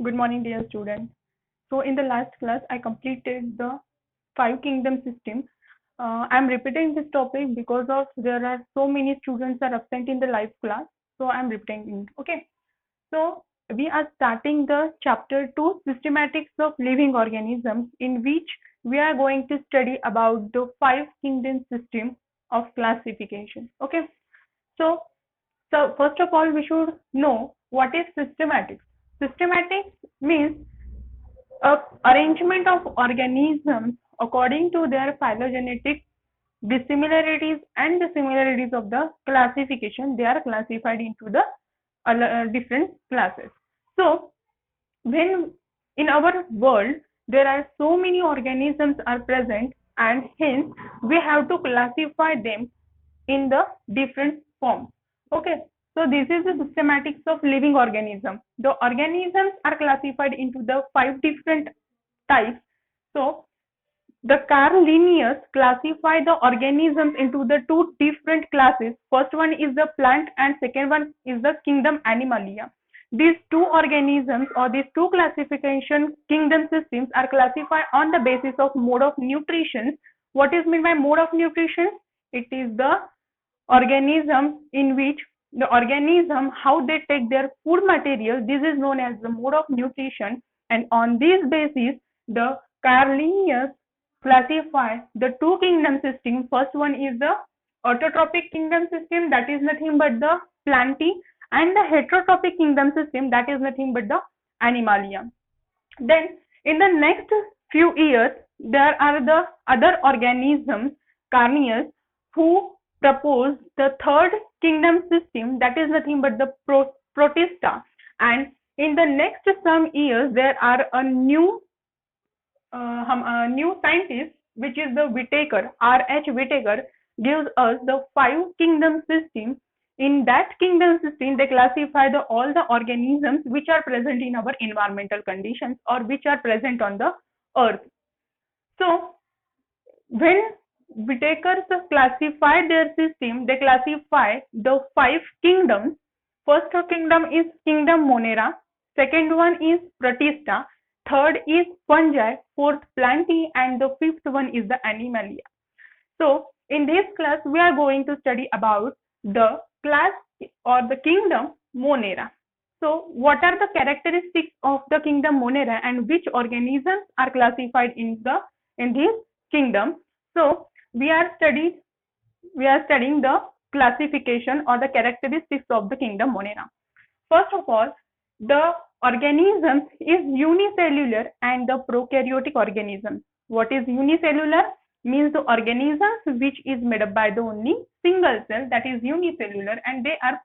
Good morning, dear students. So, in the last class, I completed the five kingdom system. I'm repeating this topic because of there are so many students are absent in the live class. So, I'm repeating it. Okay. So, we are starting the chapter 2 systematics of living organisms, in which we are going to study about the five kingdom system of classification. Okay. So, so first of all, we should know what is systematics. Systematics means a arrangement of organisms according to their phylogenetic dissimilarities and the similarities of the classification. They are classified into the different classes. So when in our world there are so many organisms are present, and hence we have to classify them in the different forms. Okay, so this is the systematics of living organism. The organisms are classified into the five different types. So the Carl Linnaeus classify the organisms into the two different classes. First one is the plant and second one is the kingdom Animalia. These two organisms or these two classification kingdom systems are classified on the basis of mode of nutrition. What is meant by mode of nutrition? It is the organism in which the organism how they take their food material. This is known as the mode of nutrition, and on this basis the Carl Linnaeus classify the two kingdom system. First one is the autotrophic kingdom system, that is nothing but the plantae, and the heterotrophic kingdom system, that is nothing but the animalia. Then in the next few years there are the other organisms, carniers, who propose the third kingdom system, that is nothing but the protista. And in the next some years there are a new scientist, which is the Whittaker, R.H. Whittaker, gives us the five kingdom system. In that kingdom system, they classify all the organisms which are present in our environmental conditions or which are present on the earth. So, when Whittakers classified their system, they classify the five kingdoms. First kingdom is kingdom Monera, second one is Protista, third is fungi, fourth plantae, and the fifth one is the animalia. So in this class we are going to study about the class or the kingdom Monera. So what are the characteristics of the kingdom Monera and which organisms are classified in this kingdom? So we are studying the classification or the characteristics of the kingdom Monera. First of all, the organism is unicellular and the prokaryotic organism. What is unicellular? Means the organisms which is made up by the only single cell, that is unicellular, and they are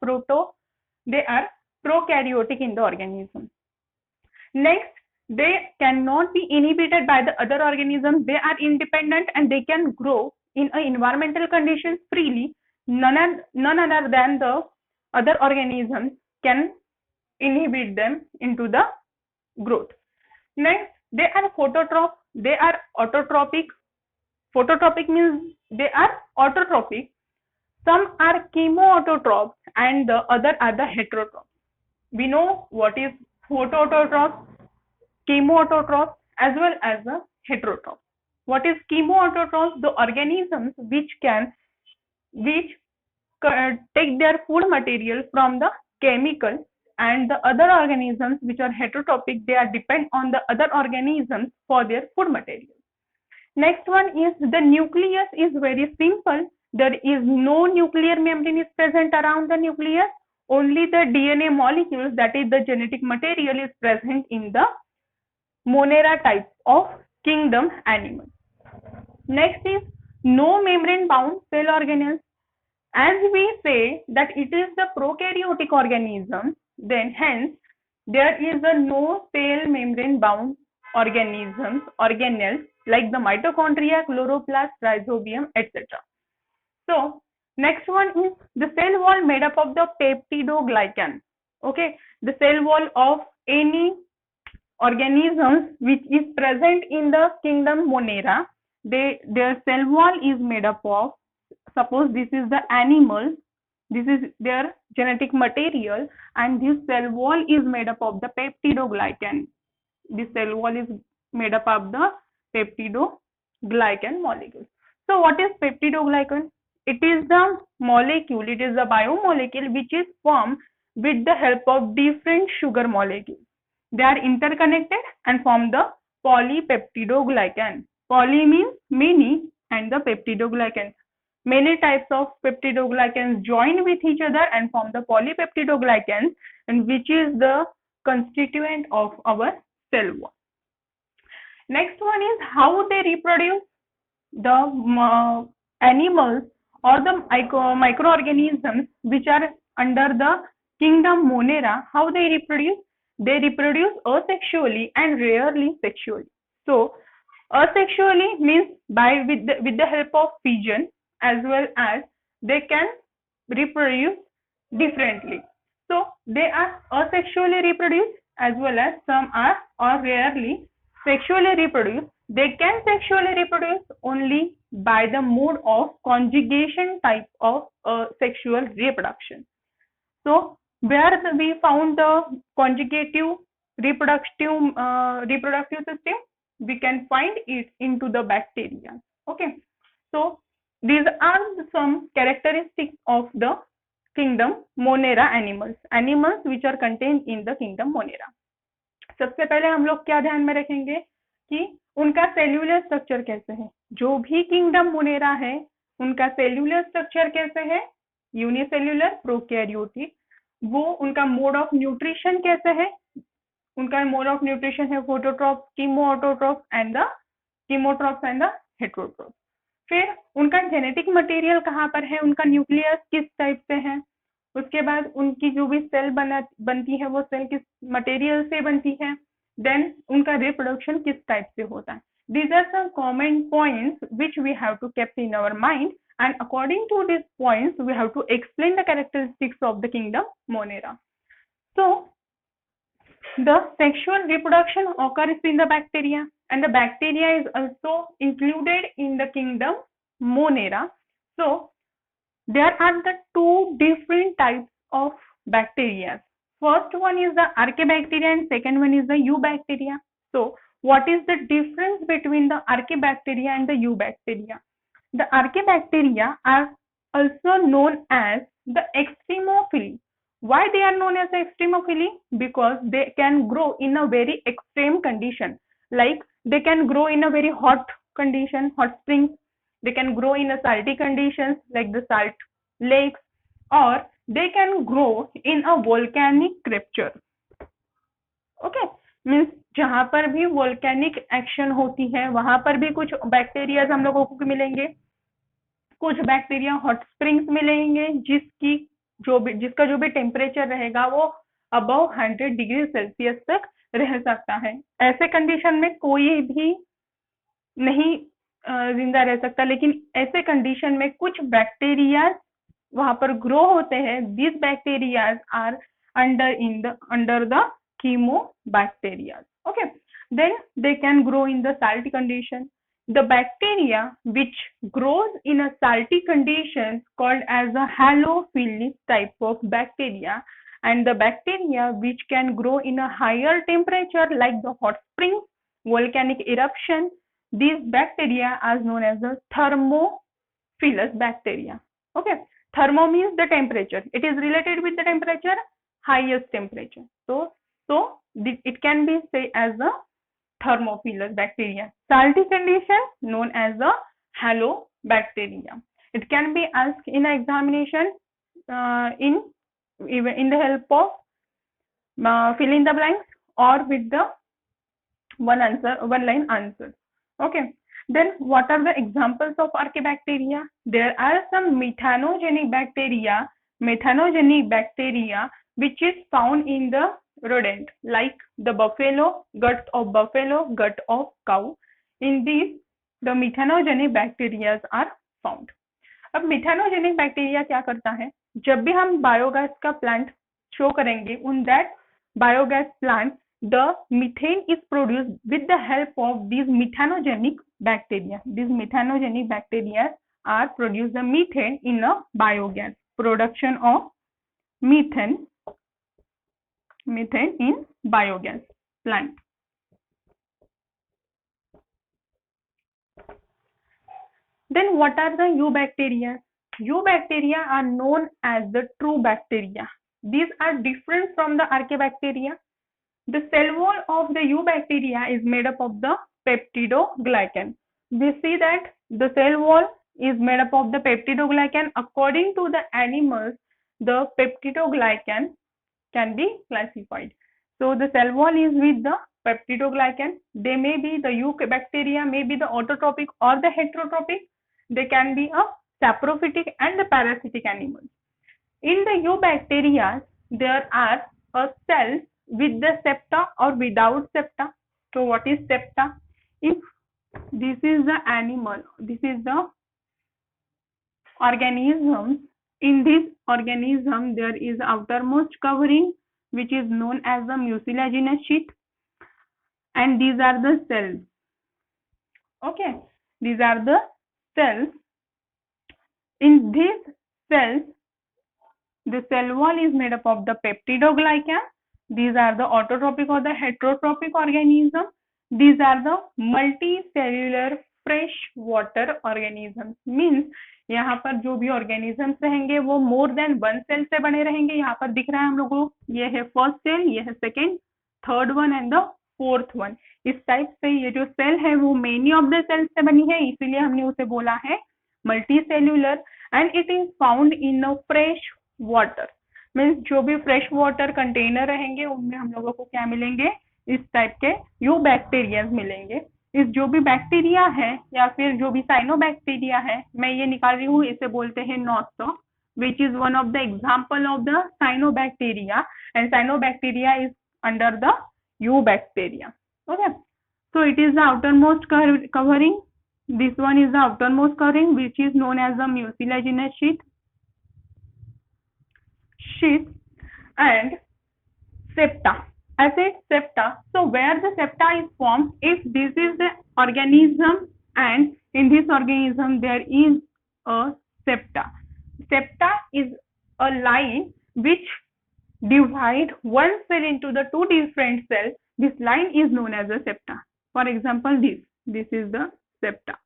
prokaryotic in the organism. Next, they cannot be inhibited by the other organisms. They are independent and they can grow in environmental conditions freely. None other than the other organisms can inhibit them into the growth. Next, they are phototroph. They are autotrophic. Phototrophic means they are autotrophic. Some are chemoautotrophs and the other are the heterotrophs. We know what is photoautotrophs, chemoautotrophs, as well as the heterotrophs. What is chemoautotrophs? The organisms which take their food material from the chemical, and the other organisms which are heterotrophic, they are depend on the other organisms for their food material. Next one is the nucleus is very simple. There is no nuclear membrane is present around the nucleus. Only the DNA molecules, that is the genetic material, is present in the Monera type of kingdom animal. Next is no membrane bound cell organelles. As we say that it is the prokaryotic organism, then hence there is a no cell membrane bound organelles like the mitochondria, chloroplast, rhizobium, etc. So next one is the cell wall made up of the peptidoglycan. Okay, the cell wall of any organisms which is present in the kingdom Monera, their cell wall is made up of, suppose this is the animal, This is their genetic material, and this cell wall is made up of the peptidoglycan. This cell wall is made up of the peptidoglycan molecule. So what is peptidoglycan? It is the molecule, it is the biomolecule which is formed with the help of different sugar molecules. They are interconnected and form the polypeptidoglycan. Poly means many, and the peptidoglycans. Many types of peptidoglycans join with each other and form the polypeptidoglycans, and which is the constituent of our cell wall. Next one is how they reproduce. The animals or the microorganisms which are under the kingdom Monera, how they reproduce? They reproduce asexually and rarely sexually. So asexually means with the help of fission, as well as they can reproduce differently. So they are asexually reproduced, as well as some are or rarely sexually reproduced. They can sexually reproduce only by the mode of conjugation type of sexual reproduction. So where we found the conjugative reproductive system, we can find it into the bacteria. Okay, so these are some characteristics of the kingdom Monera animals which are contained in the kingdom Monera. सबसे पहले हम लोग क्या ध्यान में रखेंगे कि उनका सेल्यूलर स्ट्रक्चर कैसे है. जो भी किंगडम मोनेरा है उनका सेल्यूलर स्ट्रक्चर कैसे है, यूनिसेल्यूलर प्रोकैरियोटिक. वो उनका मोड ऑफ न्यूट्रिशन कैसे है, उनका मोड ऑफ न्यूट्रिशन है फोटोट्रॉप्स, कीमोऑटोट्रॉप्स एंड द हेटरोट्रॉप्स. फिर उनका जेनेटिक मटेरियल कहाँ पर है, उनका न्यूक्लियस किस टाइप से है, उसके बाद उनकी जो भी सेल बनती है वो सेल किस मटेरियल से बनती है, देन उनका रिप्रोडक्शन किस टाइप से होता है. These are some common points which we have to keep in our mind, and according to these points we have to explain the characteristics of the kingdom Monera. So the sexual reproduction occurs in the bacteria, and the bacteria is also included in the kingdom Monera. So there are the two different types of bacteria. First one is the Archaebacteria and second one is the Eubacteria. So what is the difference between the Archaebacteria and the Eubacteria? The Archaebacteria are also known as the extremophili. Why they are known as the extremophili? Because they can grow in a very extreme condition. Like they can grow in a very hot condition, hot springs. They can grow in a salty conditions like the salt lakes, or they can grow in a volcanic rupture. Okay, means जहाँ पर भी volcanic action होती है वहां पर भी कुछ bacteria हम लोगों को मिलेंगे, कुछ बैक्टीरिया हॉट स्प्रिंग्स मिलेंगे जिसका जो भी टेम्परेचर रहेगा वो अबव 100 डिग्री सेल्सियस तक रह सकता है. ऐसे कंडीशन में कोई भी नहीं जिंदा रह सकता, लेकिन ऐसे कंडीशन में कुछ बैक्टीरिया वहां पर ग्रो होते हैं. This bacteria are under the chemobacteria. Okay, then they can grow in the salty condition. The bacteria which grows in a salty condition called as a halophilus type of bacteria, and the bacteria which can grow in a higher temperature like the hot springs, volcanic eruption, these bacteria are known as the thermophilus bacteria. Okay, thermo means the temperature, it is related with the temperature, highest temperature. So it can be said as the thermophilus bacteria. Salty condition known as the halobacteria. It can be asked in an examination in the help of fill in the blanks or with the one line answer. Okay. Then what are the examples of Archaebacteria? There are some methanogenic bacteria which is found in the rodent, like the buffalo, gut of buffalo, gut of cow. In these the methanogenic bacteria are found. अब methanogenic bacteria क्या करता है, जब भी हम biogas का plant show करेंगे, उन that biogas plant the methane is produced with the help of these methanogenic bacteria. These methanogenic bacteria are produce the methane in a biogas. production of methane in biogas plant. Then what are the eubacteria? Eubacteria are known as the true bacteria. These are different from the archaebacteria. The cell wall of the eubacteria is made up of the peptidoglycan. We see that the cell wall is made up of the peptidoglycan. According to the animals, the peptidoglycan can be classified. So the cell wall is with the peptidoglycan. They may be the eubacteria, may be the autotrophic or the heterotrophic. They can be a saprophytic and the parasitic animals. In the eubacteria, there are cells with the septa or without septa. So what is septa? If this is the animal, this is the organism. In this organism, there is outermost covering which is known as the mucilaginous sheath, and these are the cells. Okay, these are the cells. In these cells, the cell wall is made up of the peptidoglycan. These are the autotrophic or the heterotrophic organism. These are the multicellular fresh water organisms. Means यहाँ पर जो भी organisms रहेंगे वो more than one cell से बने रहेंगे. यहाँ पर दिख रहा है हम लोगों को, ये है first cell, ये है second, third one and the fourth one. इस टाइप से ये जो सेल है वो many of the cells से बनी है, इसीलिए हमने उसे बोला है multicellular, and it is found in a fresh water. Means जो भी फ्रेश वाटर कंटेनर रहेंगे उनमें हम लोगों को क्या मिलेंगे, इस टाइप के यूबैक्टीरिया मिलेंगे. इस जो भी बैक्टीरिया है या फिर जो भी साइनोबैक्टीरिया है, मैं ये निकाल रही हूँ, इसे बोलते हैं nostoc, which is one of the example of the cyanobacteria, and cyanobacteria is under the eubacteria. Okay, so it is the outermost covering. This one is the outermost covering which is known as the mucilaginous sheath and septa. I said septa. So where the septa is formed, if this is the organism and in this organism there is a septa. Septa is a line which divide one cell into the two different cells. This line is known as a septa. For example, this is the septa.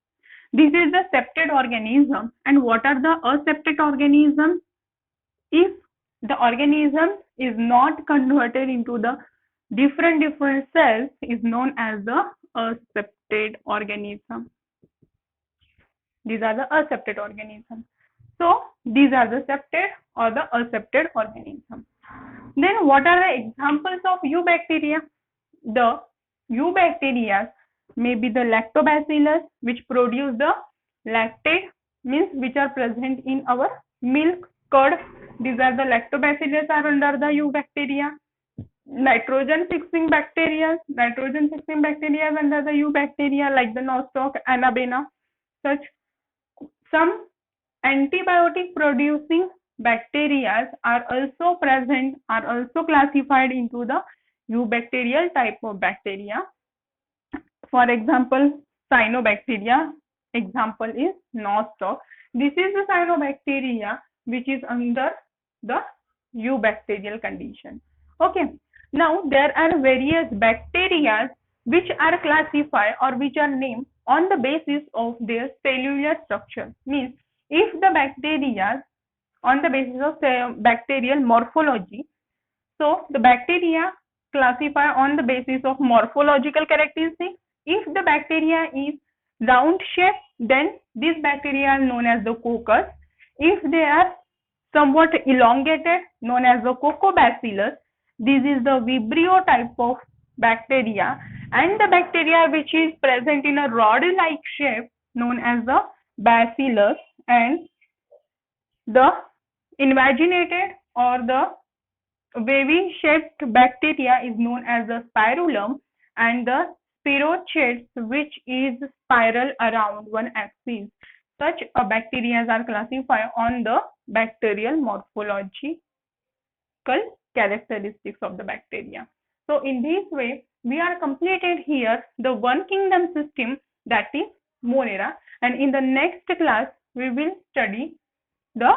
This is the septate organism. And what are the aseptate organisms? If the organism is not converted into the different cells, is known as the aseptate organism. These are the aseptate organisms. So these are the septate or the aseptate organisms. Then what are the examples of eubacteria? The eubacteria may be the lactobacillus, which produce the lactate, means which are present in our milk, curd. These are the lactobacillus are under the eubacteria. Nitrogen fixing bacteria is under the eubacteria like the nostoc, Anabaena. Such some antibiotic producing bacteria are also present, are also classified into the eubacterial type of bacteria. For example, cyanobacteria, example is nostoc. This is the cyanobacteria which is under the eubacterial condition. Okay, now there are various bacteria which are classified or which are named on the basis of their cellular structure. Means if the bacteria on the basis of bacterial morphology, so the bacteria classify on the basis of morphological characteristics. If the bacteria is round shape, then these bacteria are known as the coccus. If they are somewhat elongated, known as the coccobacillus, this is the vibrio type of bacteria, and the bacteria which is present in a rod-like shape, known as the bacillus, and the invaginated or the wavy shaped bacteria is known as the spirulum, and the spirochetes, which is spiral around one axis. Such bacteria are classified on the bacterial morphological characteristics of the bacteria. So in this way, we are completed here the one kingdom system, that is Monera, and in the next class we will study the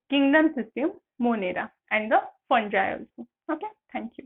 kingdom system, Monera, and the fungi also. Okay, thank you.